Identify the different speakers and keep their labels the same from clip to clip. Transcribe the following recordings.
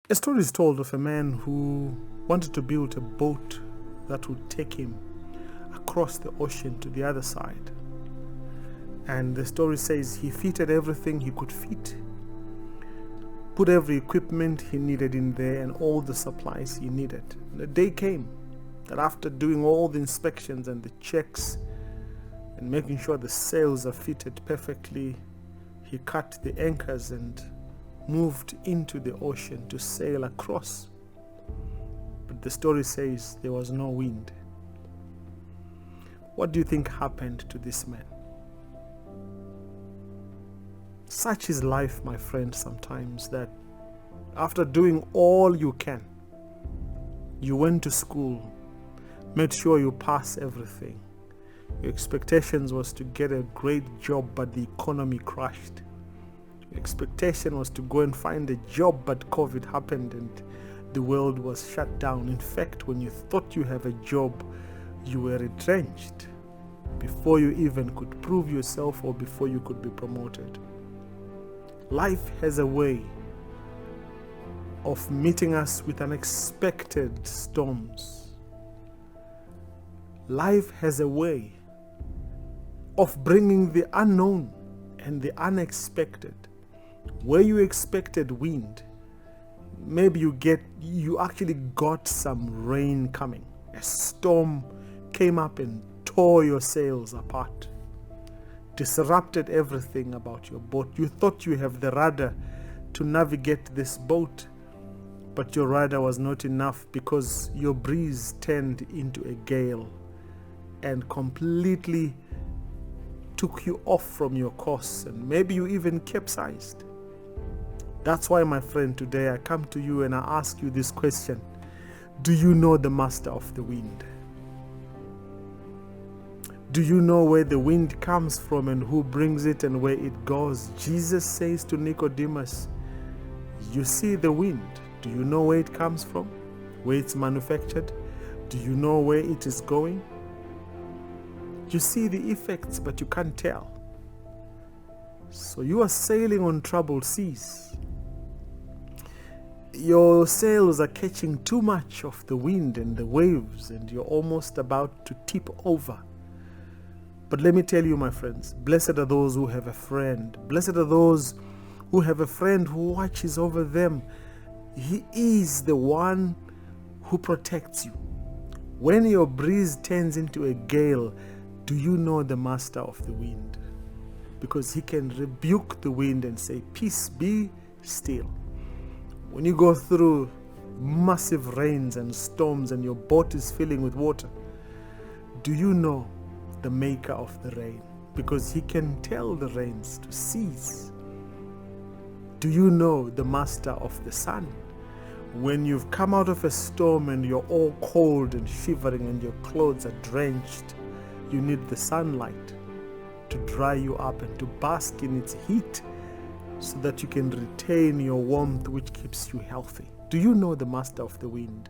Speaker 1: A story is told of a man who wanted to build a boat that would take him across the ocean to the other side. And the story says he fitted everything he could fit, put every equipment he needed in there and all the supplies he needed. The day came that after doing all the inspections and the checks and making sure the sails are fitted perfectly, he cut the anchors and moved into the ocean to sail across. But the story says there was no wind. What do you think happened to this man? Such is life, my friend, sometimes, that after doing all you can, you went to school, made sure you pass everything. Your expectations was to get a great job, but the economy crashed. Your expectation was to go and find a job, but COVID happened and the world was shut down. In fact, when you thought you have a job, you were retrenched before you even could prove yourself or before you could be promoted. Life has a way of meeting us with unexpected storms. Life has a way of bringing the unknown and the unexpected. Where you expected wind, maybe you actually got some rain coming. A storm came up and tore your sails apart, disrupted everything about your boat. You thought you have the rudder to navigate this boat, but your rudder was not enough because your breeze turned into a gale and completely took you off from your course, and maybe you even capsized. That's why, my friend, today I come to you and I ask you this question: do you know the master of the wind? Do you know where the wind comes from and who brings it and where it goes? Jesus says to Nicodemus, you see the wind. Do you know where it comes from? Where it's manufactured? Do you know where it is going? You see the effects, but you can't tell. So you are sailing on troubled seas. Your sails are catching too much of the wind and the waves, and you're almost about to tip over. But let me tell you, my friends, blessed are those who have a friend. Blessed are those who have a friend who watches over them. He is the one who protects you. When your breeze turns into a gale, do you know the master of the wind? Because he can rebuke the wind and say, peace, be still. When you go through massive rains and storms and your boat is filling with water, do you know the maker of the rain? Because he can tell the rains to cease. Do you know the master of the sun? When you've come out of a storm and you're all cold and shivering and your clothes are drenched, you need the sunlight to dry you up and to bask in its heat so that you can retain your warmth, which keeps you healthy. Do you know the master of the wind?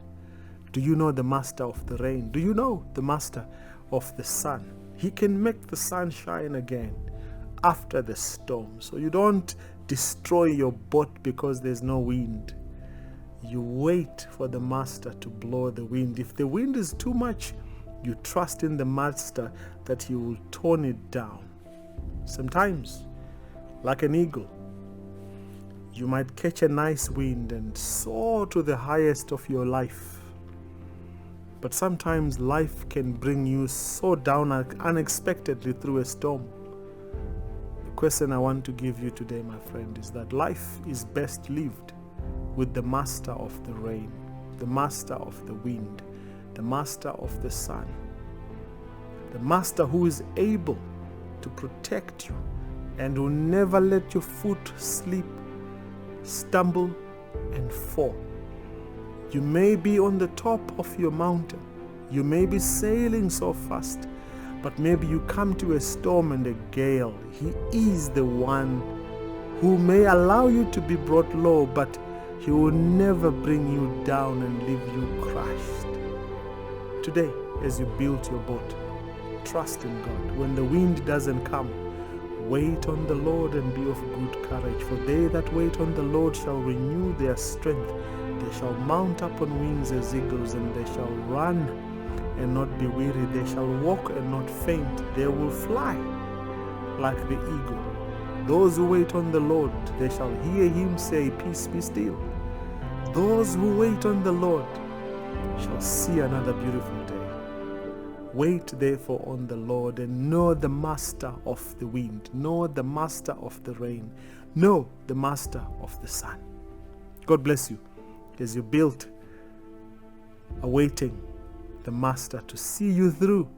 Speaker 1: Do you know the master of the rain? Do you know the master of the sun? He can make the sun shine again after the storm. So you don't destroy your boat because there's no wind. You wait for the master to blow the wind. If the wind is too much, you trust in the master that he will tone it down. Sometimes, like an eagle, you might catch a nice wind and soar to the highest of your life. But sometimes life can bring you so down unexpectedly through a storm. The question I want to give you today, my friend, is that life is best lived with the master of the rain, the master of the wind, the master of the sun, the master who is able to protect you and will never let your foot slip, stumble, and fall. You may be on the top of your mountain. You may be sailing so fast, but maybe you come to a storm and a gale. He is the one who may allow you to be brought low, but he will never bring you down and leave you crushed. Today, as you build your boat, trust in God. When the wind doesn't come, wait on the Lord and be of good courage, for they that wait on the Lord shall renew their strength. They shall mount up on wings as eagles, and they shall run and not be weary. They shall walk and not faint. They will fly like the eagle. Those who wait on the Lord, they shall hear him say, Peace, be still. Those who wait on the Lord shall see another beautiful day. Wait therefore on the Lord, and know the master of the wind, know the master of the rain, know the master of the sun. God bless you as you build, awaiting the master to see you through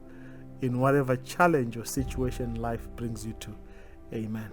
Speaker 1: in whatever challenge or situation life brings you to. Amen.